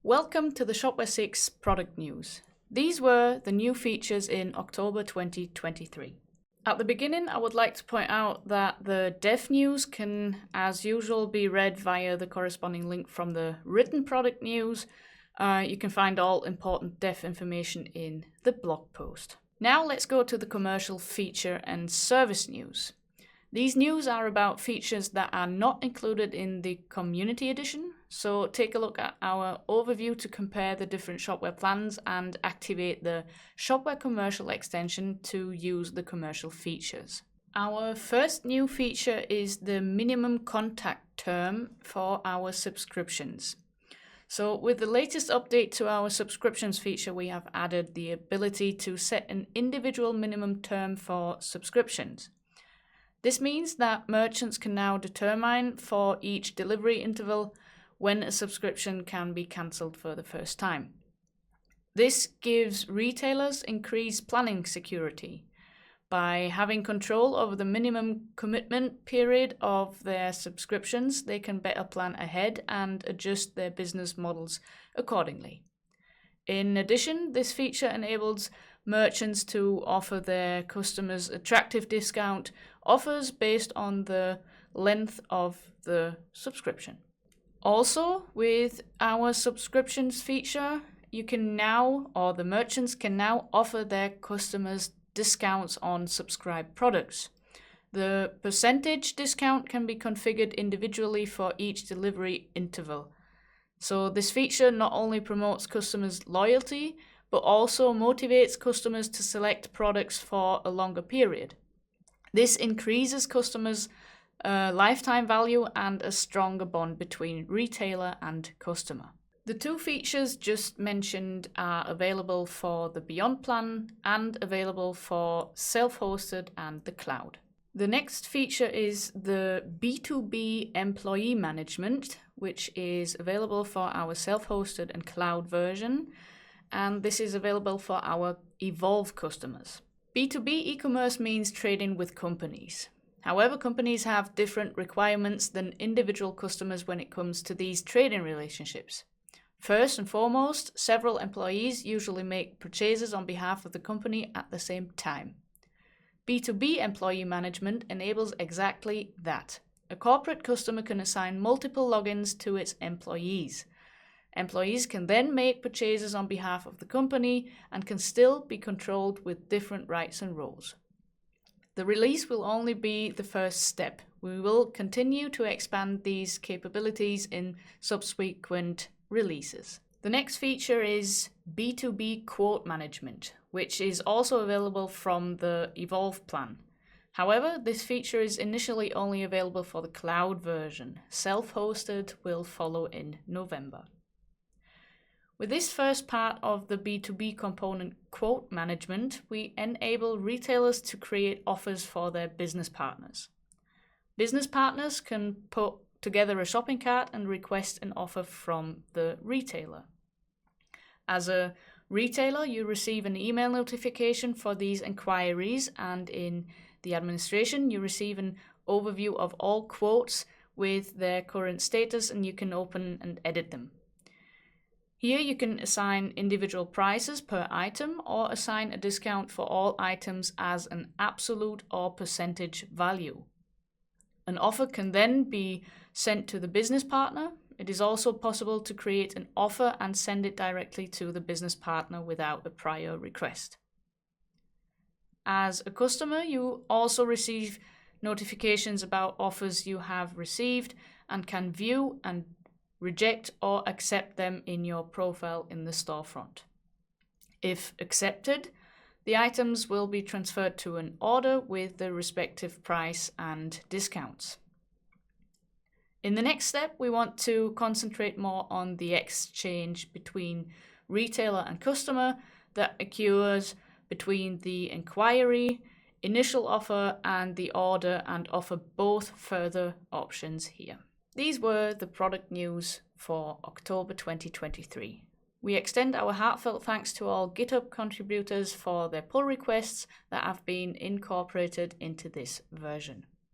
Welcome to the Shopware 6 product news. These were the new features in October 2023. At the beginning, I would like to point out that the dev news can, as usual, be read via the corresponding link from the written product news. You can find all important dev information in the blog post. Now let's go to the commercial feature and service news. These news are about features that are not included in the Community Edition, so take a look at our overview to compare the different Shopware plans and activate the Shopware commercial extension to use the commercial features. Our first new feature is the minimum contact term for our subscriptions. So with the latest update to our subscriptions feature, we have added the ability to set an individual minimum term for subscriptions. This means that merchants can now determine for each delivery interval when a subscription can be cancelled for the first time. This gives retailers increased planning security. By having control over the minimum commitment period of their subscriptions, they can better plan ahead and adjust their business models accordingly. In addition, this feature enables merchants to offer their customers attractive discount offers based on the length of the subscription. Also, with our subscriptions feature, you can now, or the merchants can now offer their customers discounts on subscribed products. The percentage discount can be configured individually for each delivery interval. So this feature not only promotes customers' loyalty, but also motivates customers to select products for a longer period. This increases customers' lifetime value and a stronger bond between retailer and customer. The two features just mentioned are available for the Beyond plan and available for self-hosted and the cloud. The next feature is the B2B employee management, which is available for our self-hosted and cloud version, and this is available for our Evolve customers. B2B e-commerce means trading with companies. However, companies have different requirements than individual customers when it comes to these trading relationships. First and foremost, several employees usually make purchases on behalf of the company at the same time. B2B employee management enables exactly that. A corporate customer can assign multiple logins to its employees. Employees can then make purchases on behalf of the company and can still be controlled with different rights and roles. The release will only be the first step. We will continue to expand these capabilities in subsequent releases. The next feature is B2B quote management, which is also available from the Evolve plan. However, this feature is initially only available for the cloud version. Self-hosted will follow in November. With this first part of the B2B component quote management, we enable retailers to create offers for their business partners. Business partners can put together a shopping cart and request an offer from the retailer. As a retailer, you receive an email notification for these inquiries, and in the administration, you receive an overview of all quotes with their current status, and you can open and edit them. Here you can assign individual prices per item or assign a discount for all items as an absolute or percentage value. An offer can then be sent to the business partner. It is also possible to create an offer and send it directly to the business partner without a prior request. As a customer, you also receive notifications about offers you have received and can view and reject or accept them in your profile in the storefront. If accepted, the items will be transferred to an order with the respective price and discounts. In the next step, we want to concentrate more on the exchange between retailer and customer that occurs between the inquiry, initial offer, and the order, and offer both further options here. These were the product news for October 2023. We extend our heartfelt thanks to all GitHub contributors for their pull requests that have been incorporated into this version.